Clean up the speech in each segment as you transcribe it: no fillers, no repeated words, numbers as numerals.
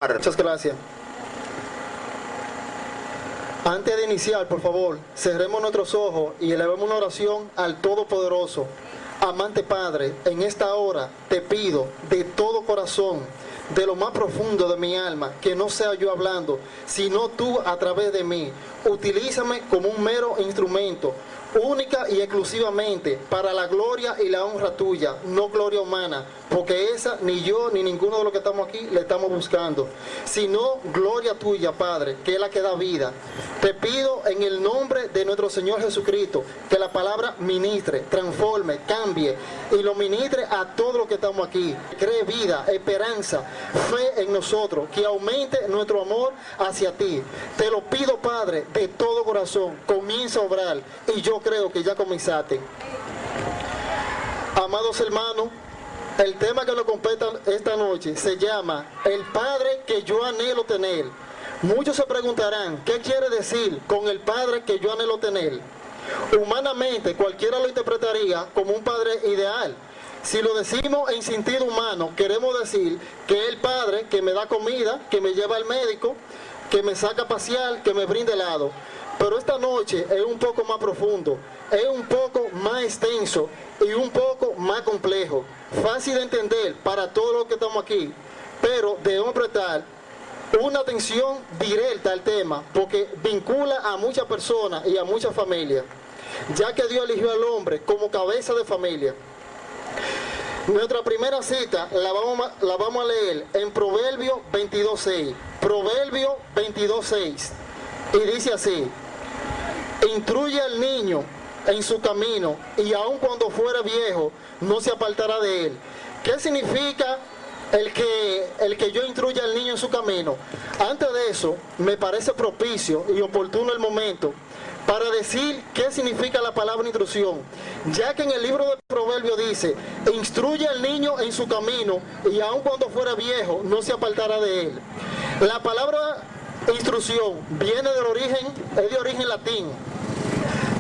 Muchas gracias. Antes de iniciar, por favor, cerremos nuestros ojos y elevemos una oración al Todopoderoso. Amante Padre, en esta hora te pido de todo corazón, de lo más profundo de mi alma, que no sea yo hablando, sino tú a través de mí. Utilízame como un mero instrumento, única y exclusivamente para la gloria y la honra tuya, no gloria humana, porque esa ni yo ni ninguno de los que estamos aquí le estamos buscando, sino gloria tuya, Padre, que es la que da vida. Te pido en el nombre de nuestro Señor Jesucristo que la palabra ministre, transforme, cambie y lo ministre a todos los que estamos aquí. Cree vida, esperanza, fe en nosotros, que aumente nuestro amor hacia ti. Te lo pido, Padre, de todo corazón. Comienza a obrar y yo creo que ya comenzaste. Amados hermanos, el tema que nos compete esta noche se llama El Padre que yo anhelo tener. Muchos se preguntarán, ¿qué quiere decir con el Padre que yo anhelo tener? Humanamente, cualquiera lo interpretaría como un Padre ideal. Si lo decimos en sentido humano, queremos decir que es el Padre que me da comida, que me lleva al médico, que me saca a pasear, que me brinda helado. Pero esta noche es un poco más profundo, es un poco más extenso y un poco más complejo. Fácil de entender para todos los que estamos aquí, pero debemos prestar una atención directa al tema, porque vincula a muchas personas y a muchas familias, ya que Dios eligió al hombre como cabeza de familia. Nuestra primera cita la vamos a leer en Proverbios 22:6. Proverbios 22:6. Y dice así: instruye al niño en su camino, y aun cuando fuera viejo, no se apartará de él. ¿Qué significa el que yo instruya al niño en su camino? Antes de eso, me parece propicio y oportuno el momento para decir qué significa la palabra instrucción, ya que en el libro de Proverbios dice: instruye al niño en su camino, y aun cuando fuera viejo, no se apartará de él. La palabra instrucción viene es de origen latín.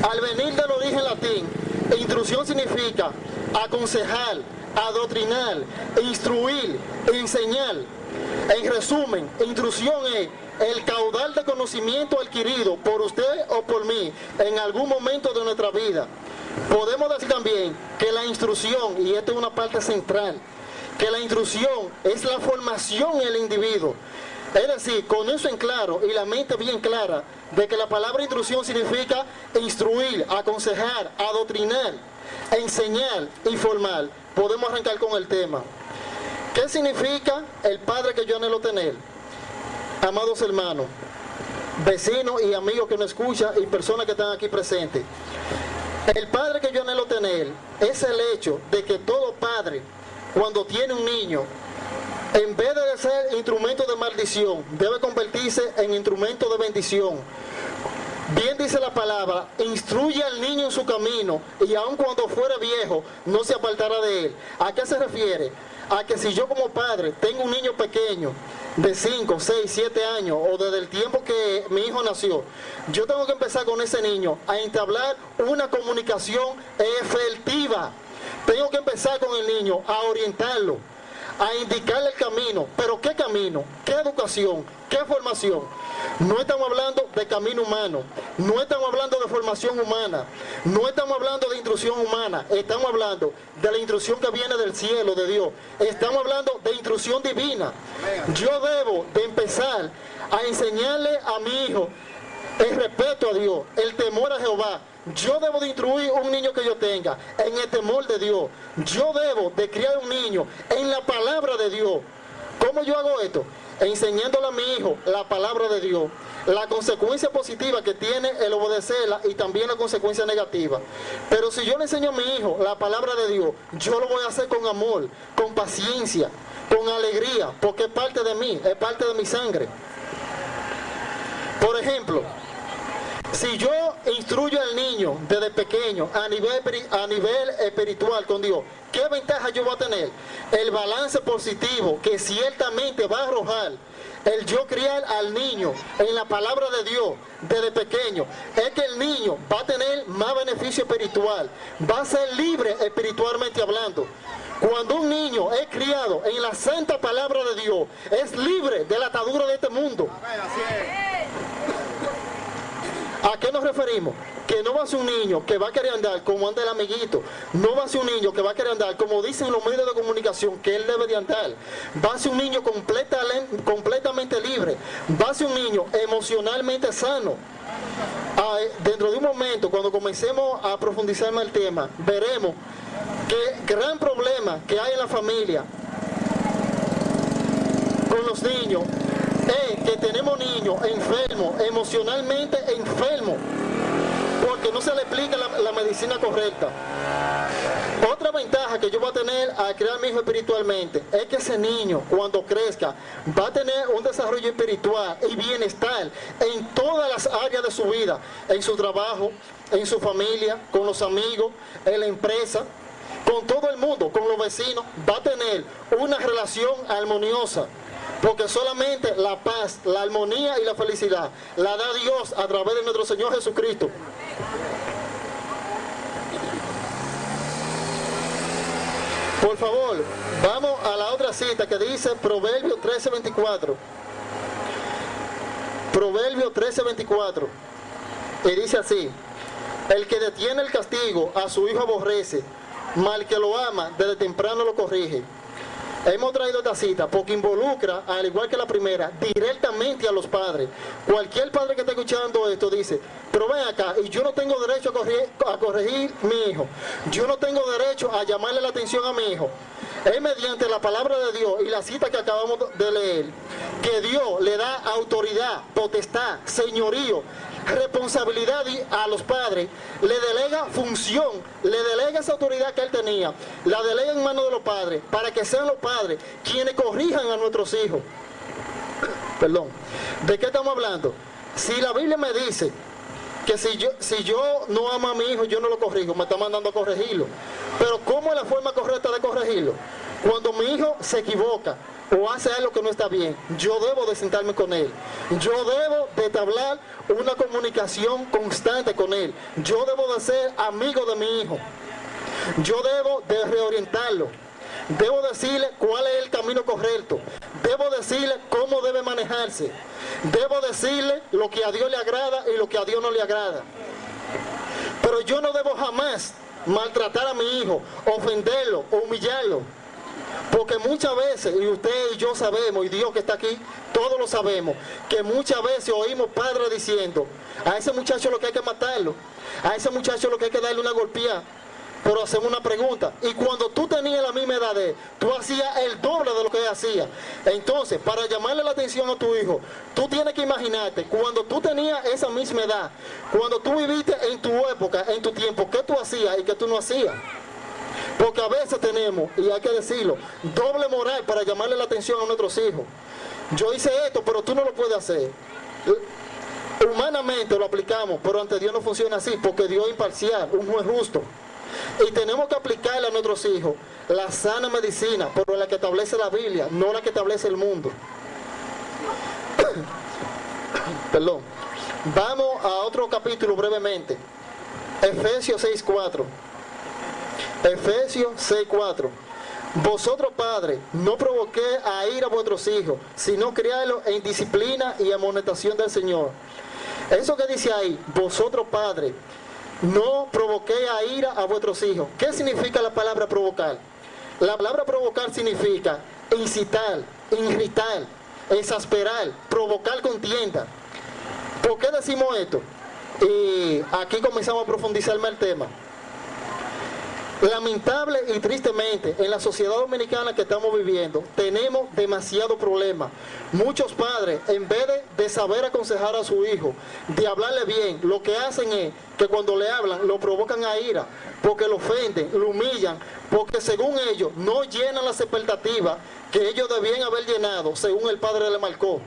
Al venir del origen latín, instrucción significa aconsejar, adoctrinar, instruir, enseñar. En resumen, instrucción es el caudal de conocimiento adquirido por usted o por mí en algún momento de nuestra vida. Podemos decir también que la instrucción, y esta es una parte central, que la instrucción es la formación en el individuo. Es decir, con eso en claro y la mente bien clara de que la palabra instrucción significa instruir, aconsejar, adoctrinar, enseñar y formar, podemos arrancar con el tema. ¿Qué significa el Padre que yo anhelo tener? Amados hermanos, vecinos y amigos que nos escuchan y personas que están aquí presentes, el Padre que yo anhelo tener es el hecho de que todo padre, cuando tiene un niño, en vez de ser instrumento de maldición, debe convertirse en instrumento de bendición. Bien dice la palabra: instruye al niño en su camino, y aun cuando fuere viejo, no se apartará de él. ¿A qué se refiere? A que si yo como padre tengo un niño pequeño de 5, 6, 7 años, o desde el tiempo que mi hijo nació, yo tengo que empezar con ese niño a entablar una comunicación efectiva. Tengo que empezar con el niño a orientarlo, a indicarle el camino. ¿Pero qué camino? ¿Qué educación? ¿Qué formación? No estamos hablando de camino humano, no estamos hablando de formación humana, no estamos hablando de instrucción humana, estamos hablando de la instrucción que viene del cielo, de Dios. Estamos hablando de instrucción divina. Yo debo de empezar a enseñarle a mi hijo el respeto a Dios, el temor a Jehová. Yo debo de instruir un niño que yo tenga en el temor de Dios. Yo debo de criar un niño en la palabra de Dios. ¿Cómo yo hago esto? Enseñándole a mi hijo la palabra de Dios, la consecuencia positiva que tiene el obedecerla y también la consecuencia negativa. Pero si yo le enseño a mi hijo la palabra de Dios, yo lo voy a hacer con amor, con paciencia, con alegría, porque es parte de mí, es parte de mi sangre. Por ejemplo, si yo instruyo al niño desde pequeño a nivel espiritual con Dios, ¿qué ventaja yo voy a tener? El balance positivo que ciertamente va a arrojar el yo criar al niño en la palabra de Dios desde pequeño, es que el niño va a tener más beneficio espiritual, va a ser libre espiritualmente hablando. Cuando un niño es criado en la santa palabra de Dios, es libre de la atadura de este mundo. ¿A qué nos referimos? Que no va a ser un niño que va a querer andar como anda el amiguito. No va a ser un niño que va a querer andar como dicen los medios de comunicación que él debe de andar. Va a ser un niño completamente libre. Va a ser un niño emocionalmente sano. Dentro de un momento, cuando comencemos a profundizar más el tema, veremos que gran problema que hay en la familia con los niños es que tenemos niños enfermos, emocionalmente enfermos, porque no se le aplica la medicina correcta. Otra ventaja que yo voy a tener al criar a mi hijo espiritualmente es que ese niño, cuando crezca, va a tener un desarrollo espiritual y bienestar en todas las áreas de su vida, en su trabajo, en su familia, con los amigos, en la empresa, con todo el mundo, con los vecinos. Va a tener una relación armoniosa, porque solamente la paz, la armonía y la felicidad la da Dios a través de nuestro Señor Jesucristo. Por favor, vamos a la otra cita que dice Proverbios 13:24. Proverbios 13:24. Y dice así: el que detiene el castigo a su hijo aborrece, mas el que lo ama desde temprano lo corrige. Hemos traído esta cita porque involucra, al igual que la primera, directamente a los padres. Cualquier padre que esté escuchando esto dice: pero ven acá, y yo no tengo derecho a corregir a mi hijo. Yo no tengo derecho a llamarle la atención a mi hijo. Es mediante la palabra de Dios y la cita que acabamos de leer que Dios le da autoridad, potestad, señorío, responsabilidad a los padres, le delega función, le delega esa autoridad que él tenía, la delega en manos de los padres, para que sean los padres quienes corrijan a nuestros hijos. Perdón, ¿de qué estamos hablando? Si la Biblia me dice que si yo no amo a mi hijo, yo no lo corrijo, me está mandando a corregirlo. Pero ¿cómo es la forma correcta de corregirlo? Cuando mi hijo se equivoca o hace algo que no está bien, yo debo de sentarme con él. Yo debo de entablar una comunicación constante con él. Yo debo de ser amigo de mi hijo. Yo debo de reorientarlo. Debo decirle cuál es el camino correcto. Debo decirle cómo debe manejarse. Debo decirle lo que a Dios le agrada y lo que a Dios no le agrada. Pero yo no debo jamás maltratar a mi hijo, ofenderlo o humillarlo. Porque muchas veces, y usted y yo sabemos, y Dios que está aquí, todos lo sabemos, que muchas veces oímos padres diciendo: a ese muchacho lo que hay que matarlo, a ese muchacho lo que hay que darle una golpeada. Pero hacemos una pregunta: y cuando tú tenías la misma edad de él, tú hacías el doble de lo que él hacía. Entonces, para llamarle la atención a tu hijo, tú tienes que imaginarte, cuando tú tenías esa misma edad, cuando tú viviste en tu época, en tu tiempo, qué tú hacías y qué tú no hacías. Porque a veces tenemos, y hay que decirlo, doble moral para llamarle la atención a nuestros hijos. Yo hice esto, pero tú no lo puedes hacer. Humanamente lo aplicamos, pero ante Dios no funciona así, porque Dios es imparcial, un juez justo. Y tenemos que aplicarle a nuestros hijos la sana medicina, pero la que establece la Biblia, no la que establece el mundo. Perdón. Vamos a otro capítulo brevemente. Efesios 6:4. Efesios 6:4. Vosotros padres, no provoquéis a ira a vuestros hijos, sino criadlos en disciplina y amonestación del Señor. Eso que dice ahí, vosotros padres, no provoquéis a ira a vuestros hijos. ¿Qué significa la palabra provocar? La palabra provocar significa incitar, irritar, exasperar, provocar contienda. ¿Por qué decimos esto? Y aquí comenzamos a profundizar más el tema. Lamentable y tristemente, en la sociedad dominicana que estamos viviendo, tenemos demasiados problemas. Muchos padres, en vez de saber aconsejar a su hijo, de hablarle bien, lo que hacen es que cuando le hablan, lo provocan a ira, porque lo ofenden, lo humillan, porque según ellos, no llenan las expectativas que ellos debían haber llenado, según el padre le marcó.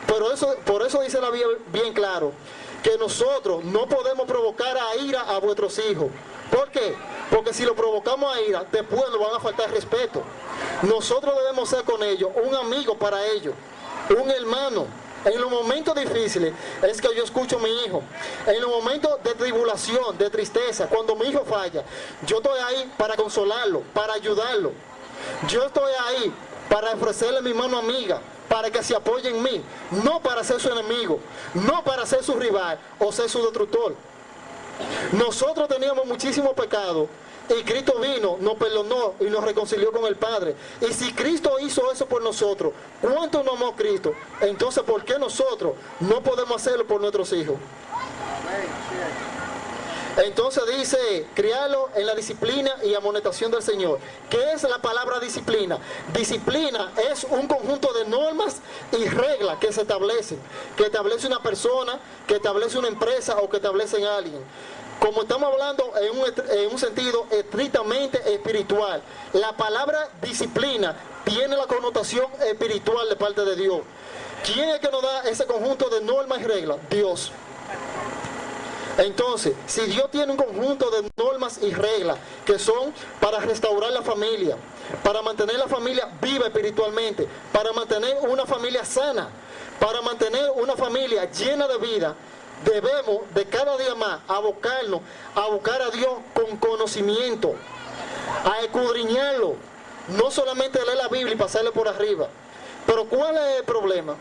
Pero por eso dice la Biblia bien claro, que nosotros no podemos provocar a ira a vuestros hijos. ¿Por qué? Porque si lo provocamos a ira, después nos van a faltar respeto. Nosotros debemos ser con ellos un amigo para ellos, un hermano. En los momentos difíciles es que yo escucho a mi hijo. En los momentos de tribulación, de tristeza, cuando mi hijo falla, yo estoy ahí para consolarlo, para ayudarlo. Yo estoy ahí para ofrecerle mi mano amiga, para que se apoye en mí, no para ser su enemigo, no para ser su rival o ser su destructor. Nosotros teníamos muchísimo pecado y Cristo vino, nos perdonó y nos reconcilió con el Padre. Y si Cristo hizo eso por nosotros, ¿cuánto nos amó Cristo? Entonces, ¿por qué nosotros no podemos hacerlo por nuestros hijos? Entonces dice, criarlo en la disciplina y amonestación del Señor. ¿Qué es la palabra disciplina? Disciplina es un conjunto de normas y reglas que se establecen, que establece una persona, que establece una empresa o que establece alguien. Como estamos hablando en un sentido estrictamente espiritual, la palabra disciplina tiene la connotación espiritual de parte de Dios. ¿Quién es que nos da ese conjunto de normas y reglas? Dios. Entonces, si Dios tiene un conjunto de normas y reglas que son para restaurar la familia, para mantener la familia viva espiritualmente, para mantener una familia sana, para mantener una familia llena de vida, debemos de cada día más abocarnos a buscar a Dios con conocimiento, a escudriñarlo, no solamente leer la Biblia y pasarle por arriba. Pero ¿cuál es el problema?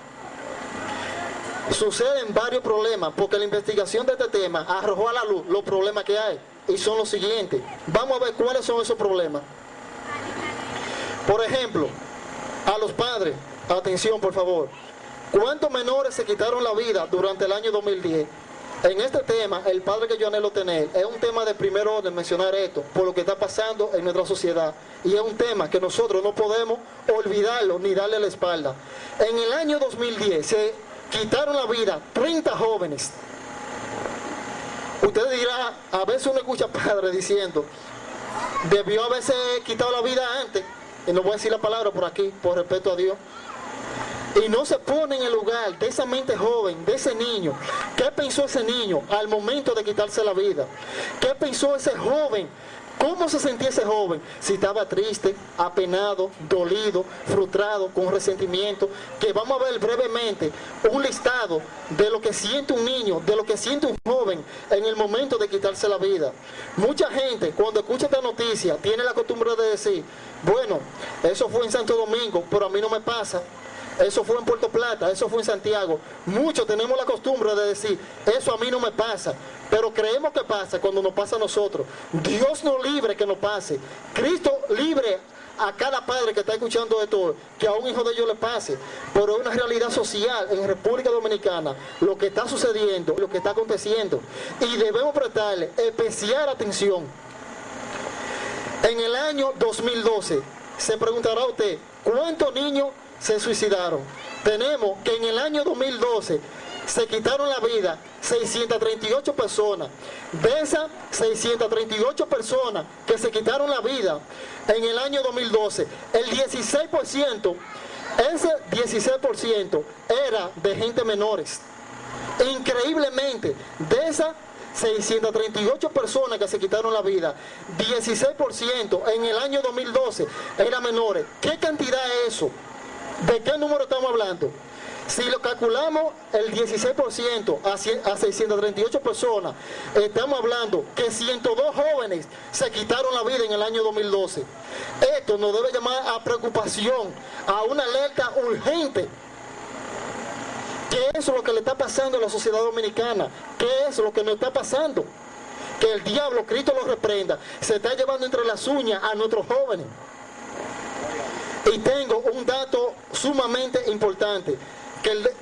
Suceden varios problemas, porque la investigación de este tema arrojó a la luz los problemas que hay, y son los siguientes. Vamos a ver cuáles son esos problemas. Por ejemplo, a los padres, atención por favor, ¿cuántos menores se quitaron la vida durante el año 2010? En este tema, el padre que yo anhelo tener, es un tema de primer orden mencionar esto, por lo que está pasando en nuestra sociedad, y es un tema que nosotros no podemos olvidarlo ni darle la espalda. En el año 2010 se quitaron la vida 30 jóvenes. Usted dirá, a veces uno escucha padres diciendo, debió haberse quitado la vida antes, y no voy a decir la palabra por aquí, por respeto a Dios, y no se pone en el lugar de esa mente joven, de ese niño. ¿Qué pensó ese niño al momento de quitarse la vida? ¿Qué pensó ese joven? ¿Cómo se sentía ese joven? Si estaba triste, apenado, dolido, frustrado, con resentimiento. Que vamos a ver brevemente un listado de lo que siente un niño, de lo que siente un joven en el momento de quitarse la vida. Mucha gente cuando escucha esta noticia tiene la costumbre de decir, bueno, eso fue en Santo Domingo, pero a mí no me pasa. Eso fue en Puerto Plata, eso fue en Santiago. Muchos tenemos la costumbre de decir, eso a mí no me pasa. Pero creemos que pasa cuando nos pasa a nosotros. Dios nos libre que nos pase. Cristo libre a cada padre que está escuchando esto, que a un hijo de ellos le pase. Pero es una realidad social en República Dominicana, lo que está sucediendo, lo que está aconteciendo. Y debemos prestarle especial atención. En el año 2012, se preguntará usted, ¿cuántos niños se suicidaron? Tenemos que en el año 2012 se quitaron la vida 638 personas. De esas 638 personas que se quitaron la vida en el año 2012, el 16%, ese 16% era de gente menores. Increíblemente, de esas 638 personas que se quitaron la vida, 16% en el año 2012 eran menores. ¿Qué cantidad es eso? ¿De qué número estamos hablando? Si lo calculamos el 16% a 638 personas, estamos hablando que 102 jóvenes se quitaron la vida en el año 2012. Esto nos debe llamar a preocupación, a una alerta urgente. ¿Qué es lo que le está pasando a la sociedad dominicana? ¿Qué es lo que nos está pasando? Que el diablo, Cristo lo reprenda, se está llevando entre las uñas a nuestros jóvenes. Y tengo un dato sumamente importante,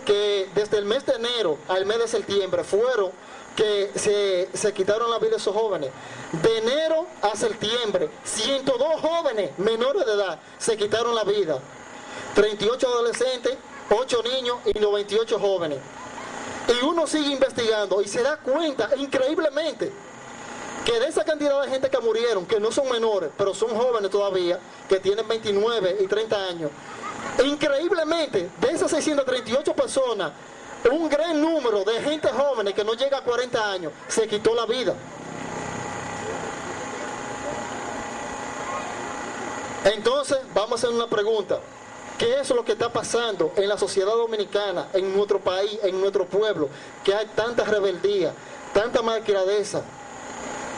que desde el mes de enero al mes de septiembre fueron que se quitaron la vida esos jóvenes. De enero a septiembre, 102 jóvenes menores de edad se quitaron la vida. 38 adolescentes, 8 niños y 98 jóvenes. Y uno sigue investigando y se da cuenta increíblemente que de esa cantidad de gente que murieron, que no son menores, pero son jóvenes todavía, que tienen 29 y 30 años, increíblemente, de esas 638 personas, un gran número de gente jóvenes que no llega a 40 años, se quitó la vida. Entonces, vamos a hacer una pregunta. ¿Qué es lo que está pasando en la sociedad dominicana, en nuestro país, en nuestro pueblo? Que hay tanta rebeldía, tanta malcriadeza,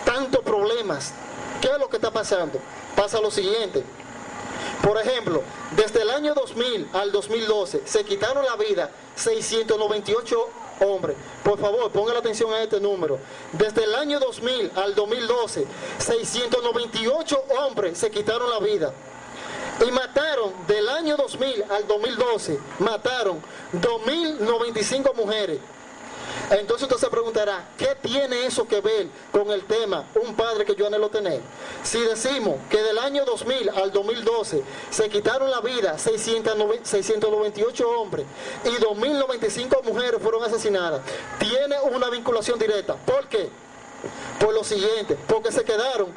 tantos problemas. ¿Qué es lo que está pasando? Pasa lo siguiente. Por ejemplo, desde el año 2000 al 2012 se quitaron la vida 698 hombres. Por favor, pongan atención a este número. Desde el año 2000 al 2012, 698 hombres se quitaron la vida. Y mataron, del año 2000 al 2012, mataron 2.095 mujeres. Entonces usted se preguntará, ¿qué tiene eso que ver con el tema un padre que yo anhelo tener? Si decimos que del año 2000 al 2012 se quitaron la vida 698 hombres y 2.095 mujeres fueron asesinadas, tiene una vinculación directa. ¿Por qué? Por lo siguiente, porque se quedaron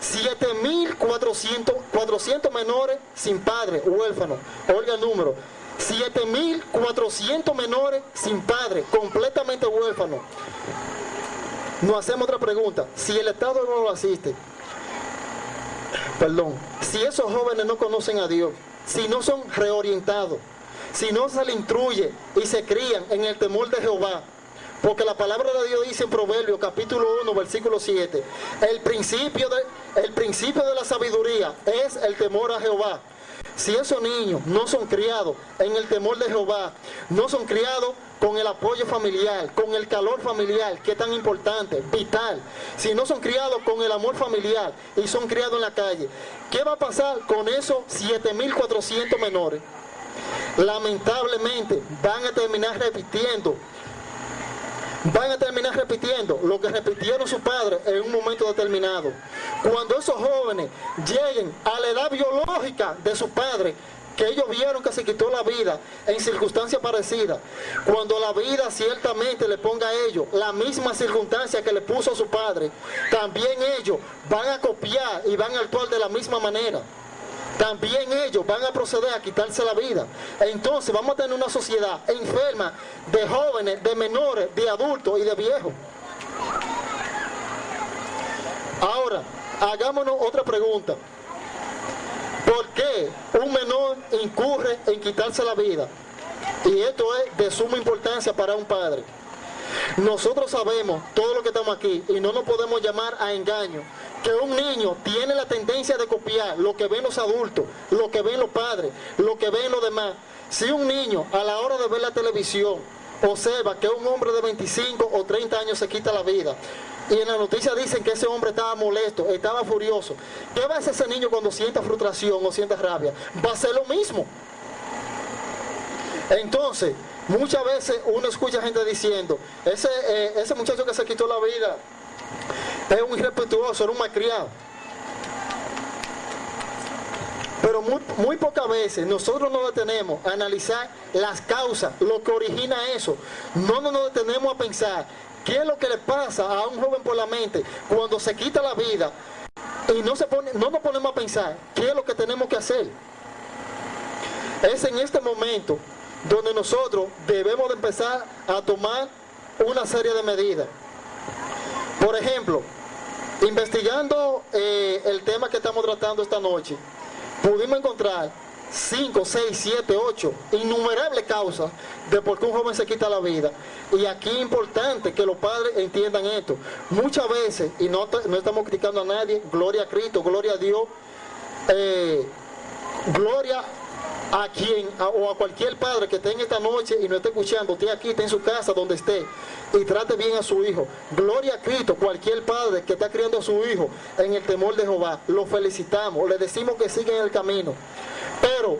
7.400 menores sin padre, huérfanos. Oiga el número. 7.400 menores sin padre, completamente huérfanos. Nos hacemos otra pregunta. Si el Estado no lo asiste, si esos jóvenes no conocen a Dios, si no son reorientados, si no se les instruye y se crían en el temor de Jehová, porque la palabra de Dios dice en Proverbios capítulo 1 versículo 7, el principio de la sabiduría es el temor a Jehová. Si esos niños no son criados en el temor de Jehová, no son criados con el apoyo familiar, con el calor familiar, que es tan importante, vital, si no son criados con el amor familiar y son criados en la calle, ¿qué va a pasar con esos 7.400 menores? Lamentablemente van a terminar repitiendo lo que repitieron sus padres en un momento determinado. Cuando esos jóvenes lleguen a la edad biológica de sus padres, que ellos vieron que se quitó la vida en circunstancias parecidas, cuando la vida ciertamente le ponga a ellos la misma circunstancia que le puso a su padre, también ellos van a copiar y van a actuar de la misma manera. También ellos van a proceder a quitarse la vida. Entonces vamos a tener una sociedad enferma de jóvenes, de menores, de adultos y de viejos. Ahora, hagámonos otra pregunta. ¿Por qué un menor incurre en quitarse la vida? Y esto es de suma importancia para un padre. Nosotros sabemos, todos los que estamos aquí, y no nos podemos llamar a engaño, que un niño tiene la tendencia de copiar lo que ven los adultos, lo que ven los padres, lo que ven los demás. Si un niño a la hora de ver la televisión observa que un hombre de 25 o 30 años se quita la vida, y en la noticia dicen que ese hombre estaba molesto, estaba furioso, ¿qué va a hacer ese niño cuando sienta frustración o sienta rabia? Va a ser lo mismo. Entonces, muchas veces uno escucha gente diciendo, ese muchacho que se quitó la vida es un irrespetuoso, era un malcriado. Pero muy pocas veces nosotros nos detenemos a analizar las causas, lo que origina eso. No nos detenemos a pensar qué es lo que le pasa a un joven por la mente cuando se quita la vida, y no nos ponemos a pensar qué es lo que tenemos que hacer. Es en este momento donde nosotros debemos de empezar a tomar una serie de medidas. Por ejemplo, investigando el tema que estamos tratando esta noche, pudimos encontrar 5, 6, 7, 8 innumerables causas de por qué un joven se quita la vida. Y aquí es importante que los padres entiendan esto. Muchas veces, y no estamos criticando a nadie, gloria a Cristo, gloria a Dios, gloria a quien o a cualquier padre que esté en esta noche y no esté escuchando, esté aquí, esté en su casa, donde esté, y trate bien a su hijo. Gloria a Cristo, cualquier padre que está criando a su hijo en el temor de Jehová, lo felicitamos, le decimos que siga en el camino. Pero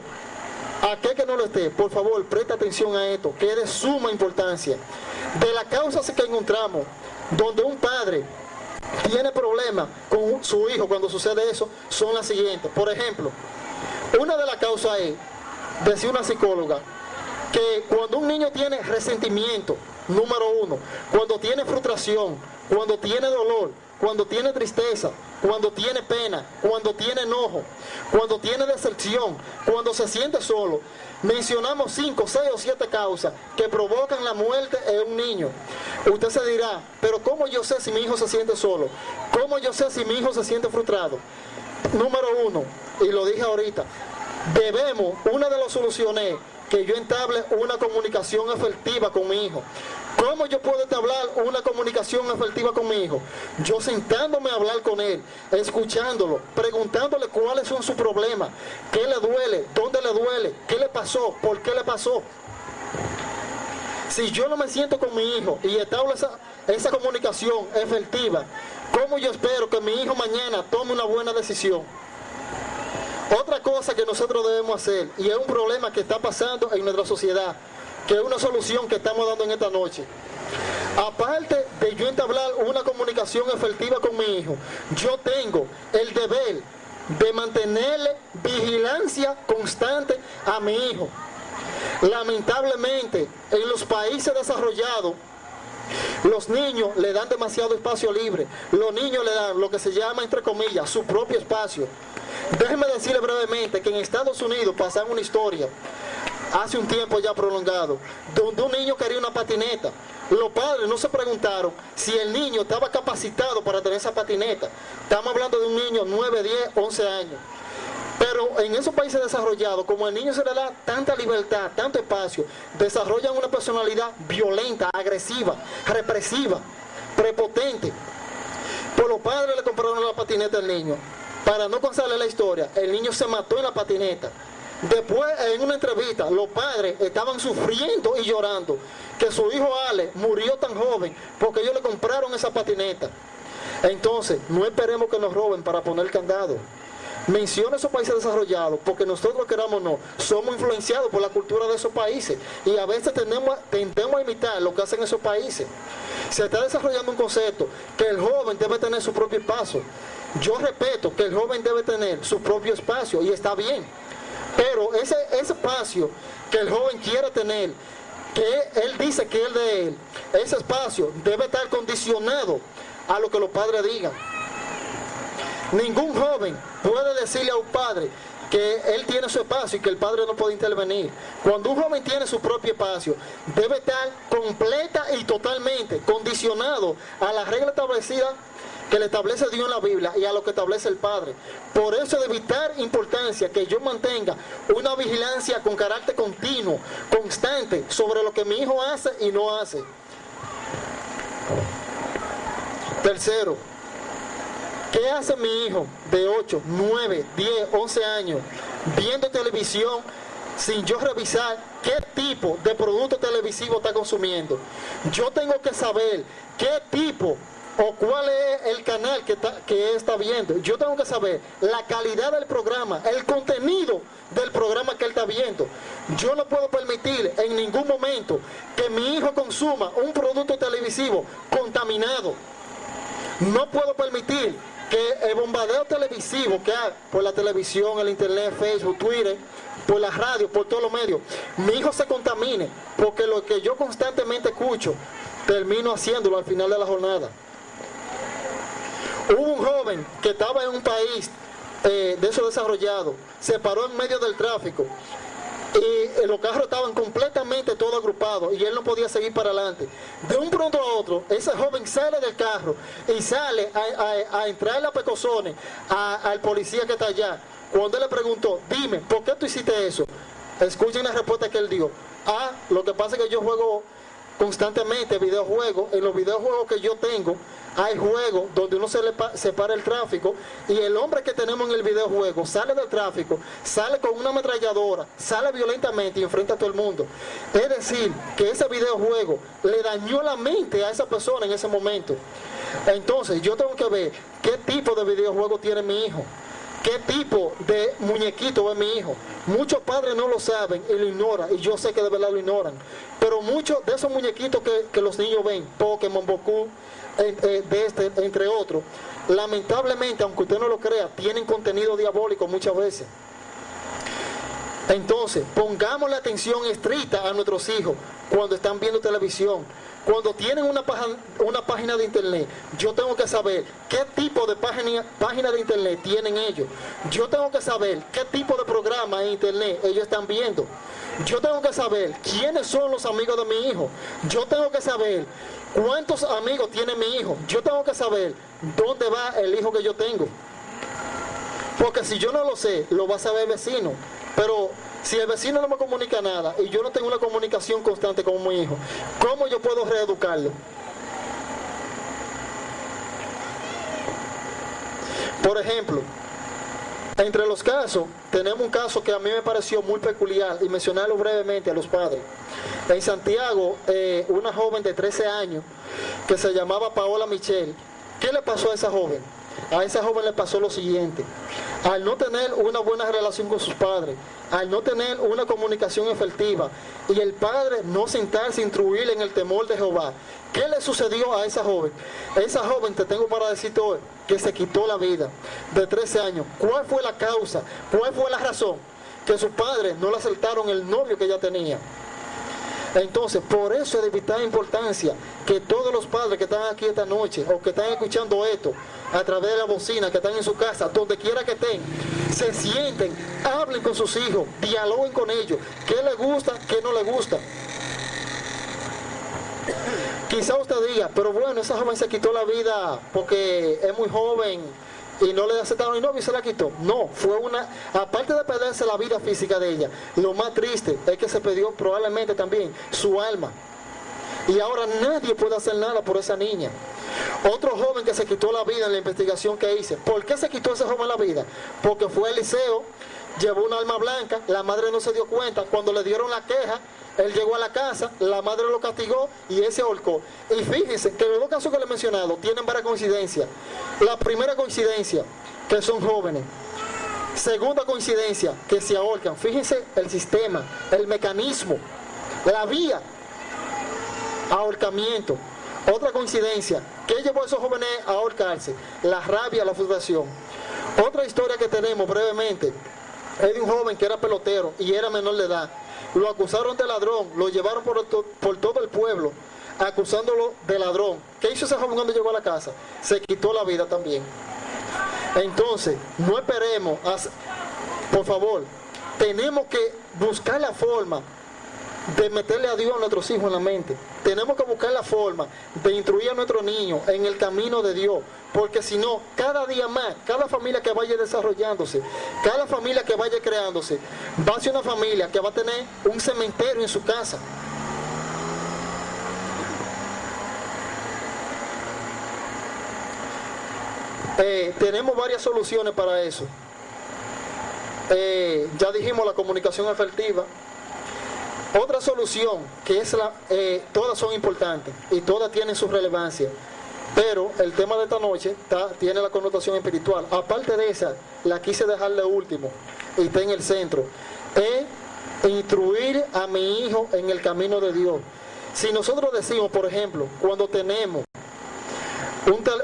aquel que no lo esté, por favor, presta atención a esto, que es de suma importancia. De las causas que encontramos donde un padre tiene problemas con su hijo cuando sucede eso, son las siguientes. Por ejemplo, una de las causas es, decía una psicóloga, que cuando un niño tiene resentimiento, número uno, cuando tiene frustración, cuando tiene dolor, cuando tiene tristeza, cuando tiene pena, cuando tiene enojo, cuando tiene decepción, cuando se siente solo, mencionamos 5, 6 o 7 causas que provocan la muerte en un niño. Usted se dirá, pero ¿cómo yo sé si mi hijo se siente solo? ¿Cómo yo sé si mi hijo se siente frustrado? Número uno, y lo dije ahorita, una de las soluciones es que yo entable una comunicación efectiva con mi hijo. ¿Cómo yo puedo entablar una comunicación efectiva con mi hijo? Yo sentándome a hablar con él, escuchándolo, preguntándole cuáles son sus problemas, qué le duele, dónde le duele, qué le pasó, por qué le pasó. Si yo no me siento con mi hijo y establezco esa comunicación efectiva, ¿cómo yo espero que mi hijo mañana tome una buena decisión? Otra cosa que nosotros debemos hacer, y es un problema que está pasando en nuestra sociedad, que es una solución que estamos dando en esta noche. Aparte de yo entablar una comunicación efectiva con mi hijo, yo tengo el deber de mantenerle vigilancia constante a mi hijo. Lamentablemente, en los países desarrollados, los niños le dan demasiado espacio libre. Los niños le dan lo que se llama, entre comillas, su propio espacio. Déjenme decirle brevemente que en Estados Unidos pasaron una historia, hace un tiempo ya prolongado, donde un niño quería una patineta. Los padres no se preguntaron si el niño estaba capacitado para tener esa patineta. Estamos hablando de un niño 9, 10, 11 años. Pero en esos países desarrollados, como al niño se le da tanta libertad, tanto espacio, desarrollan una personalidad violenta, agresiva, represiva, prepotente. Pues los padres le compraron la patineta al niño. Para no contarle la historia, el niño se mató en la patineta. Después, en una entrevista, los padres estaban sufriendo y llorando que su hijo Ale murió tan joven porque ellos le compraron esa patineta. Entonces, no esperemos que nos roben para poner candado. Menciona esos países desarrollados porque nosotros, queramos o no, somos influenciados por la cultura de esos países y a veces tendemos a imitar lo que hacen esos países. Se está desarrollando un concepto que el joven debe tener su propio espacio. Yo respeto que el joven debe tener su propio espacio y está bien, pero ese espacio que el joven quiere tener, que él dice que es de él, ese espacio debe estar condicionado a lo que los padres digan. Ningún joven puede decirle a un padre que él tiene su espacio y que el padre no puede intervenir. Cuando un joven tiene su propio espacio, debe estar completa y totalmente condicionado a la regla establecida que le establece Dios en la Biblia y a lo que establece el Padre. Por eso es de vital importancia que yo mantenga una vigilancia con carácter continuo, constante, sobre lo que mi hijo hace y no hace. Tercero, ¿qué hace mi hijo de 8, 9, 10, 11 años viendo televisión sin yo revisar qué tipo de producto televisivo está consumiendo? Yo tengo que saber qué tipo o cuál es el canal que está viendo. Yo tengo que saber la calidad del programa, el contenido del programa que él está viendo. Yo no puedo permitir en ningún momento que mi hijo consuma un producto televisivo contaminado. No puedo permitir que el bombardeo televisivo que hay por la televisión, el internet, Facebook, Twitter, por la radio, por todos los medios, mi hijo se contamine, porque lo que yo constantemente escucho, termino haciéndolo al final de la jornada. Hubo un joven que estaba en un país de esos desarrollados, se paró en medio del tráfico y los carros estaban completamente todos agrupados y él no podía seguir para adelante. De un pronto a otro, ese joven sale del carro y sale a entrar a pecosones al policía que está allá. Cuando él le preguntó, dime, ¿por qué tú hiciste eso? Escuchen la respuesta que él dio. Lo que pasa es que yo juego constantemente videojuegos. En los videojuegos que yo tengo hay juegos donde uno se separa el tráfico y el hombre que tenemos en el videojuego sale del tráfico, sale con una ametralladora, sale violentamente y enfrenta a todo el mundo. Es decir, que ese videojuego le dañó la mente a esa persona en ese momento. Entonces yo tengo que ver qué tipo de videojuego tiene mi hijo, qué tipo de muñequito es mi hijo. Muchos padres no lo saben y lo ignoran, y yo sé que de verdad lo ignoran, pero muchos de esos muñequitos que los niños ven, Pokémon, Goku, entre otros, lamentablemente, aunque usted no lo crea, tienen contenido diabólico muchas veces. Entonces, pongamos la atención estricta a nuestros hijos cuando están viendo televisión. Cuando tienen una página de internet, yo tengo que saber qué tipo de página de internet tienen ellos. Yo tengo que saber qué tipo de programa en internet ellos están viendo. Yo tengo que saber quiénes son los amigos de mi hijo. Yo tengo que saber cuántos amigos tiene mi hijo. Yo tengo que saber dónde va el hijo que yo tengo. Porque si yo no lo sé, lo va a saber el vecino. Pero si el vecino no me comunica nada y yo no tengo una comunicación constante con mi hijo, ¿cómo yo puedo reeducarlo? Por ejemplo, entre los casos, tenemos un caso que a mí me pareció muy peculiar y mencionarlo brevemente a los padres. En Santiago, una joven de 13 años que se llamaba Paola Michel. ¿Qué le pasó a esa joven? A esa joven le pasó lo siguiente: al no tener una buena relación con sus padres, al no tener una comunicación efectiva y el padre no sentarse a instruirle en el temor de Jehová, ¿qué le sucedió a esa joven? Esa joven, te tengo para decirte hoy, que se quitó la vida de 13 años. ¿Cuál fue la causa? ¿Cuál fue la razón? Que sus padres no le aceptaron el novio que ella tenía. Entonces, por eso es de vital importancia que todos los padres que están aquí esta noche o que están escuchando esto a través de la bocina, que están en su casa, donde quiera que estén, se sienten, hablen con sus hijos, dialoguen con ellos, qué les gusta, qué no les gusta. Quizá usted diga, pero bueno, esa joven se quitó la vida porque es muy joven y no le aceptaron el novio y se la quitó. No, fue una, aparte de perderse la vida física de ella, lo más triste es que se perdió probablemente también su alma. Y ahora nadie puede hacer nada por esa niña. Otro joven que se quitó la vida en la investigación que hice. ¿Por qué se quitó ese joven la vida? Porque fue al liceo, llevó una arma blanca, la madre no se dio cuenta, cuando le dieron la queja, él llegó a la casa, la madre lo castigó y él se ahorcó. Y fíjense que los dos casos que le he mencionado tienen varias coincidencias. La primera coincidencia, que son jóvenes. Segunda coincidencia, que se ahorcan. Fíjense el sistema, el mecanismo, la vía, ahorcamiento. Otra coincidencia, ¿qué llevó a esos jóvenes a ahorcarse? La rabia, la frustración. Otra historia que tenemos brevemente es de un joven que era pelotero y era menor de edad. Lo acusaron de ladrón, lo llevaron por todo el pueblo, acusándolo de ladrón. ¿Qué hizo ese joven cuando llegó a la casa? Se quitó la vida también. Entonces, no esperemos, por favor, tenemos que buscar la forma de meterle a Dios a nuestros hijos en la mente. Tenemos que buscar la forma de instruir a nuestros niños en el camino de Dios, porque si no, cada día más, cada familia que vaya desarrollándose, cada familia que vaya creándose, va a ser una familia que va a tener un cementerio en su casa. Tenemos varias soluciones para eso. Ya dijimos la comunicación efectiva. Otra solución, que es todas son importantes y todas tienen su relevancia, pero el tema de esta noche tiene la connotación espiritual. Aparte de esa, la quise dejar de último y está en el centro. Es instruir a mi hijo en el camino de Dios. Si nosotros decimos, por ejemplo, cuando tenemos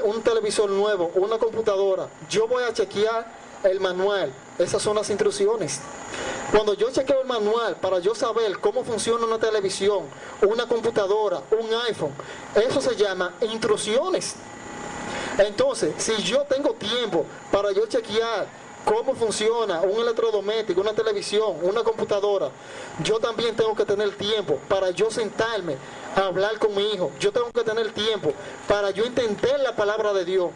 un televisor nuevo, una computadora, yo voy a chequear el manual. Esas son las instrucciones. Cuando yo chequeo el manual para yo saber cómo funciona una televisión, una computadora, un iPhone, eso se llama instrucciones. Entonces, si yo tengo tiempo para yo chequear cómo funciona un electrodoméstico, una televisión, una computadora, yo también tengo que tener tiempo para yo sentarme a hablar con mi hijo. Yo tengo que tener tiempo para yo entender la palabra de Dios.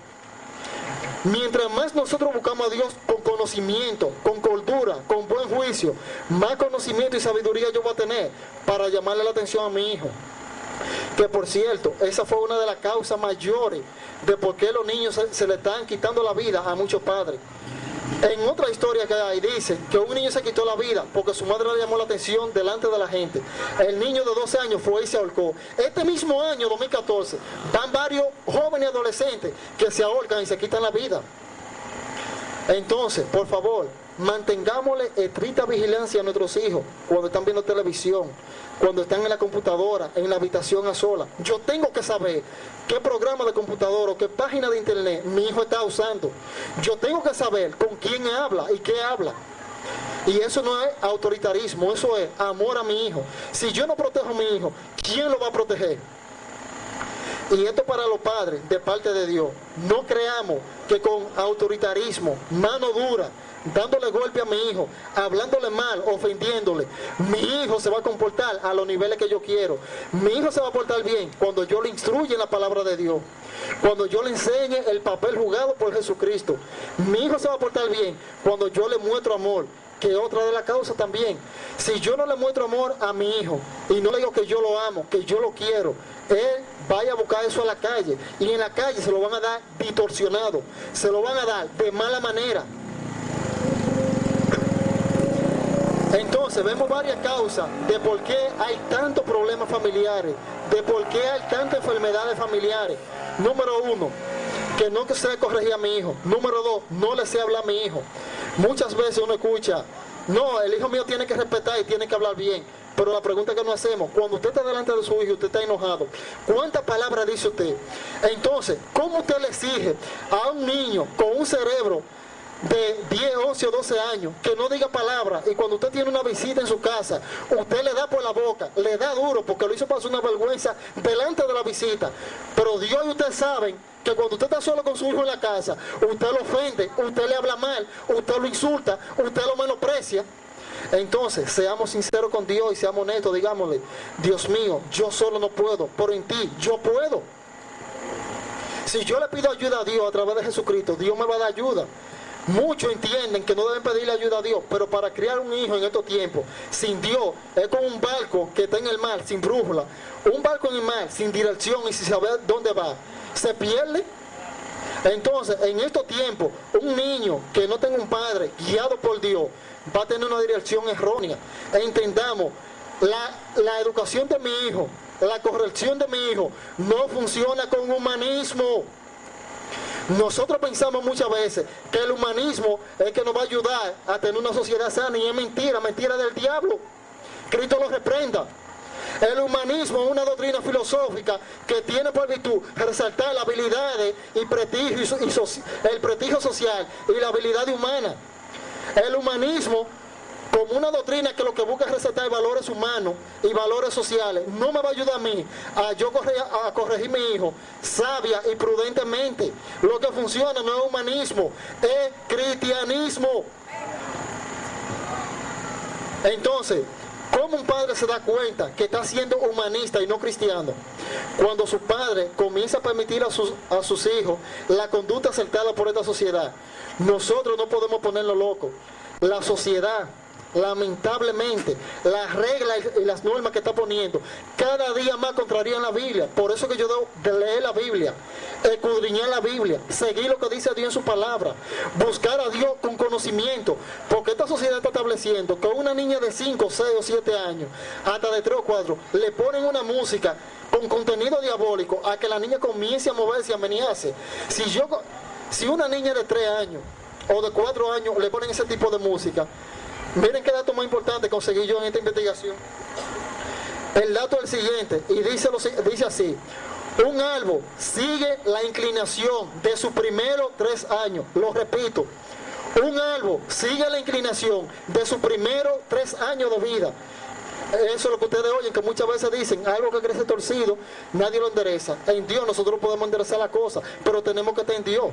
Mientras más nosotros buscamos a Dios con conocimiento, con cordura, con buen juicio, más conocimiento y sabiduría yo voy a tener para llamarle la atención a mi hijo. Que por cierto, esa fue una de las causas mayores de por qué los niños se le están quitando la vida a muchos padres. En otra historia que hay dice que un niño se quitó la vida porque su madre le llamó la atención delante de la gente. El niño de 12 años fue y se ahorcó. Este mismo año, 2014, van varios jóvenes y adolescentes que se ahorcan y se quitan la vida. Entonces, por favor, mantengámosle estricta vigilancia a nuestros hijos cuando están viendo televisión, cuando están en la computadora, en la habitación a solas. Yo tengo que saber qué programa de computadora o qué página de internet mi hijo está usando. Yo tengo que saber con quién habla y qué habla. Y eso no es autoritarismo, eso es amor a mi hijo. Si yo no protejo a mi hijo, ¿quién lo va a proteger? Y esto para los padres, de parte de Dios. No creamos que con autoritarismo, mano dura, dándole golpe a mi hijo, hablándole mal, ofendiéndole, mi hijo se va a comportar a los niveles que yo quiero. Mi hijo se va a portar bien cuando yo le instruya en la palabra de Dios, cuando yo le enseñe el papel jugado por Jesucristo. Mi hijo se va a portar bien cuando yo le muestro amor, que es otra de las causas también. Si yo no le muestro amor a mi hijo y no le digo que yo lo amo, que yo lo quiero, él vaya a buscar eso a la calle, y en la calle se lo van a dar distorsionado, se lo van a dar de mala manera. Entonces vemos varias causas de por qué hay tantos problemas familiares, de por qué hay tantas enfermedades familiares. Número 1, que no sé corregir a mi hijo. Número 2, no le sé hablar a mi hijo. Muchas veces uno escucha, no, el hijo mío tiene que respetar y tiene que hablar bien. Pero la pregunta que nos hacemos, cuando usted está delante de su hijo y usted está enojado, ¿cuántas palabras dice usted? Entonces, ¿cómo usted le exige a un niño con un cerebro de 10, 11 o 12 años que no diga palabras, y cuando usted tiene una visita en su casa, usted le da por la boca, le da duro porque lo hizo pasar una vergüenza delante de la visita? Pero Dios y usted saben que cuando usted está solo con su hijo en la casa, usted lo ofende, usted le habla mal, usted lo insulta, usted lo menosprecia. Entonces, seamos sinceros con Dios y seamos honestos, digámosle, Dios mío, yo solo no puedo, pero en ti yo puedo. Si yo le pido ayuda a Dios a través de Jesucristo, Dios me va a dar ayuda. Muchos entienden que no deben pedirle ayuda a Dios, pero para criar un hijo en estos tiempos, sin Dios, es como un barco que está en el mar, sin brújula. Un barco en el mar, sin dirección y sin saber dónde va, se pierde. Entonces, en estos tiempos, un niño que no tenga un padre guiado por Dios, va a tener una dirección errónea. Entendamos, la educación de mi hijo, la corrección de mi hijo, no funciona con humanismo. Nosotros pensamos muchas veces que el humanismo es que nos va a ayudar a tener una sociedad sana, y es mentira, mentira del diablo. Cristo lo reprenda. El humanismo es una doctrina filosófica que tiene por virtud resaltar las habilidades y prestigio, el prestigio social y la habilidad humana. El humanismo, como una doctrina que lo que busca es resaltar valores humanos y valores sociales, no me va a ayudar a mí a corregir a mi hijo sabia y prudentemente. Lo que funciona no es humanismo, es cristianismo. Entonces, ¿cómo un padre se da cuenta que está siendo humanista y no cristiano? Cuando su padre comienza a permitir a sus hijos la conducta aceptada por esta sociedad. Nosotros no podemos ponerlo loco. La sociedad, lamentablemente, las reglas y las normas que está poniendo cada día más contrarían la Biblia. Por eso que yo debo de leer la Biblia, escudriñar la Biblia, seguir lo que dice Dios en su palabra, buscar a Dios con conocimiento, porque esta sociedad está estableciendo que una niña de 5, 6 o 7 años, hasta de 3 o 4, le ponen una música con contenido diabólico a que la niña comience a moverse y a menearse. Si una niña de 3 años o de 4 años le ponen ese tipo de música, miren qué dato más importante conseguí yo en esta investigación. El dato es el siguiente, y dice así: un árbol sigue la inclinación de sus primeros 3 años. Lo repito, un árbol sigue la inclinación de sus primeros 3 años de vida. Eso es lo que ustedes oyen, que muchas veces dicen, algo que crece torcido, nadie lo endereza. En Dios nosotros podemos enderezar la cosa, pero tenemos que estar en Dios.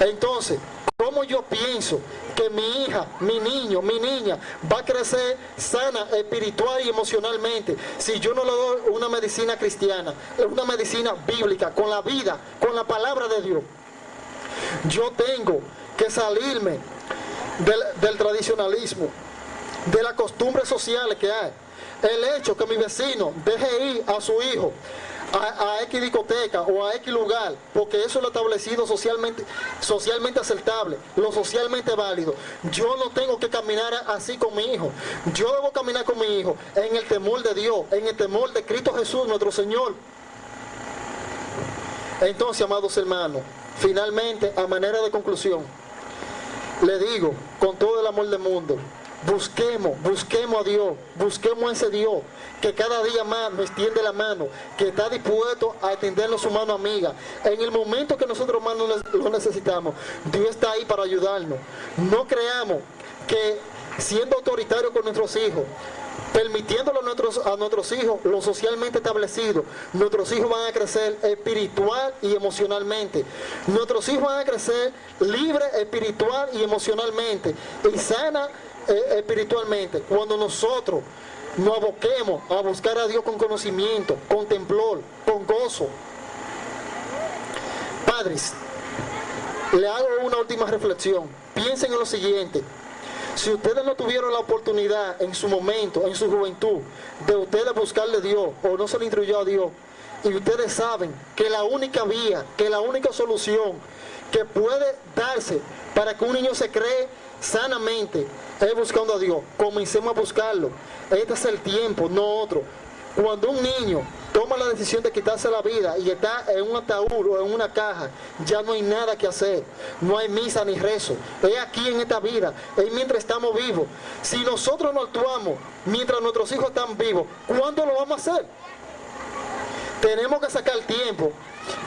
Entonces, ¿cómo yo pienso que mi hija, mi niño, mi niña va a crecer sana espiritual y emocionalmente si yo no le doy una medicina cristiana, una medicina bíblica, con la vida, con la palabra de Dios? Yo tengo que salirme del tradicionalismo, de las costumbres sociales que hay. El hecho que mi vecino deje ir a su hijo a X discoteca o a X lugar, porque eso es lo establecido socialmente aceptable, lo socialmente válido. Yo no tengo que caminar así con mi hijo. Yo debo caminar con mi hijo en el temor de Dios, en el temor de Cristo Jesús, nuestro Señor. Entonces, amados hermanos, finalmente, a manera de conclusión, le digo, con todo el amor del mundo, busquemos a Dios, busquemos a ese Dios que cada día más nos extiende la mano, que está dispuesto a extendernos su mano amiga. En el momento que nosotros más lo necesitamos, Dios está ahí para ayudarnos. No creamos que siendo autoritario con nuestros hijos, permitiéndolo a nuestros hijos lo socialmente establecido, nuestros hijos van a crecer espiritual y emocionalmente. Nuestros hijos van a crecer libres espiritual y emocionalmente, y sana espiritualmente, cuando nosotros nos aboquemos a buscar a Dios con conocimiento, con temblor, con gozo. Padres, le hago una última reflexión. Piensen en lo siguiente: Si ustedes no tuvieron la oportunidad en su momento, en su juventud, de ustedes buscarle a Dios, o no se le instruyó a Dios, y ustedes saben que la única vía, que la única solución que puede darse para que un niño se cree sanamente es buscando a Dios, comencemos a buscarlo. Este es el tiempo, no otro. Cuando un niño toma la decisión de quitarse la vida y está en un ataúd o en una caja, ya no hay nada que hacer, no hay misa ni rezo. Es aquí en esta vida, es mientras estamos vivos. Si nosotros no actuamos mientras nuestros hijos están vivos, ¿cuándo lo vamos a hacer? Tenemos que sacar tiempo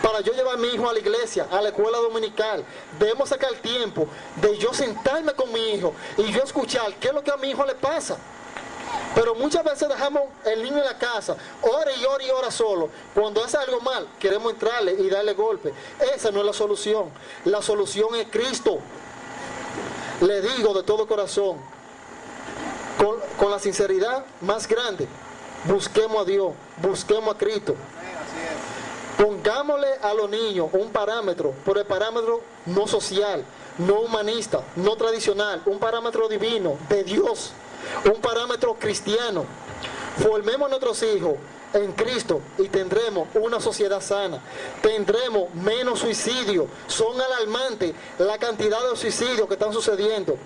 para yo llevar a mi hijo a la iglesia, a la escuela dominical. Debemos sacar tiempo de yo sentarme con mi hijo y yo escuchar qué es lo que a mi hijo le pasa. Pero muchas veces dejamos el niño en la casa, hora y hora y hora solo. Cuando hace algo mal, queremos entrarle y darle golpe. Esa no es la solución. La solución es Cristo. Le digo de todo corazón, con la sinceridad más grande, busquemos a Dios, busquemos a Cristo. Pongámosle a los niños un parámetro, por el parámetro no social, no humanista, no tradicional, un parámetro divino, de Dios, un parámetro cristiano. Formemos a nuestros hijos en Cristo y tendremos una sociedad sana, tendremos menos suicidio. Son alarmantes la cantidad de suicidios que están sucediendo.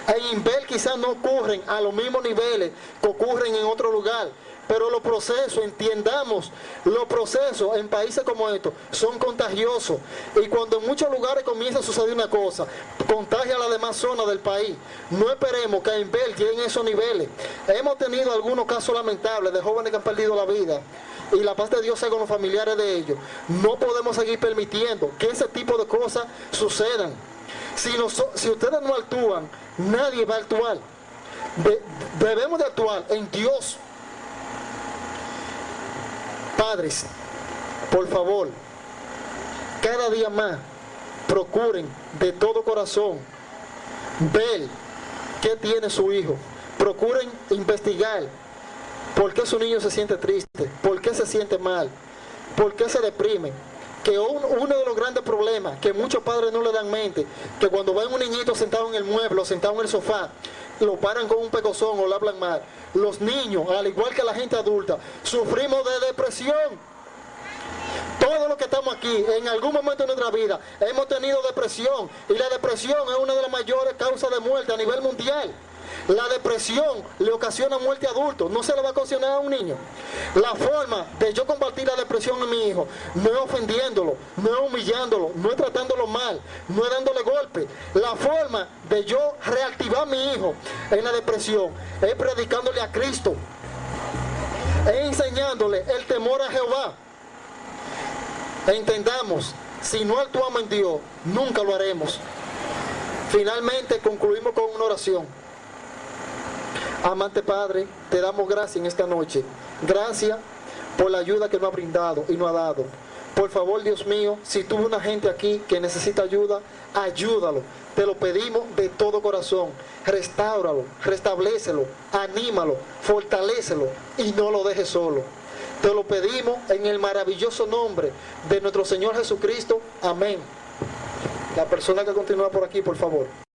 En Inver quizás no ocurren a los mismos niveles que ocurren en otro lugar, pero los procesos, entendamos, los procesos en países como estos son contagiosos. Y cuando en muchos lugares comienza a suceder una cosa, contagia a las demás zonas del país. No esperemos que en Inver lleguen esos niveles. Hemos tenido algunos casos lamentables de jóvenes que han perdido la vida. Y la paz de Dios sea con los familiares de ellos. No podemos seguir permitiendo que ese tipo de cosas sucedan. Si ustedes no actúan, nadie va a actuar. Debemos de actuar en Dios. Padres, por favor, cada día más procuren de todo corazón ver qué tiene su hijo. Procuren investigar por qué su niño se siente triste, por qué se siente mal, por qué se deprime. Que uno de los grandes problemas que muchos padres no le dan mente, que cuando ven un niñito sentado en el mueble o sentado en el sofá, lo paran con un pegozón o le hablan mal. Los niños, al igual que la gente adulta, sufrimos de depresión. Todos los que estamos aquí, en algún momento de nuestra vida, hemos tenido depresión. Y la depresión es una de las mayores causas de muerte a nivel mundial. La depresión le ocasiona muerte a adultos, no se le va a ocasionar a un niño. La forma de yo combatir la depresión en mi hijo no es ofendiéndolo, no es humillándolo, no es tratándolo mal, no es dándole golpe. La forma de yo reactivar a mi hijo en la depresión es predicándole a Cristo, es enseñándole el temor a Jehová. Entendamos, si no actuamos en Dios, nunca lo haremos. Finalmente concluimos con una oración. Amante Padre, te damos gracias en esta noche. Gracias por la ayuda que nos ha brindado y nos ha dado. Por favor, Dios mío, si tuvo una gente aquí que necesita ayuda, ayúdalo. Te lo pedimos de todo corazón. Restáuralo, restablécelo, anímalo, fortalécelo y no lo dejes solo. Te lo pedimos en el maravilloso nombre de nuestro Señor Jesucristo. Amén. La persona que continúa por aquí, por favor.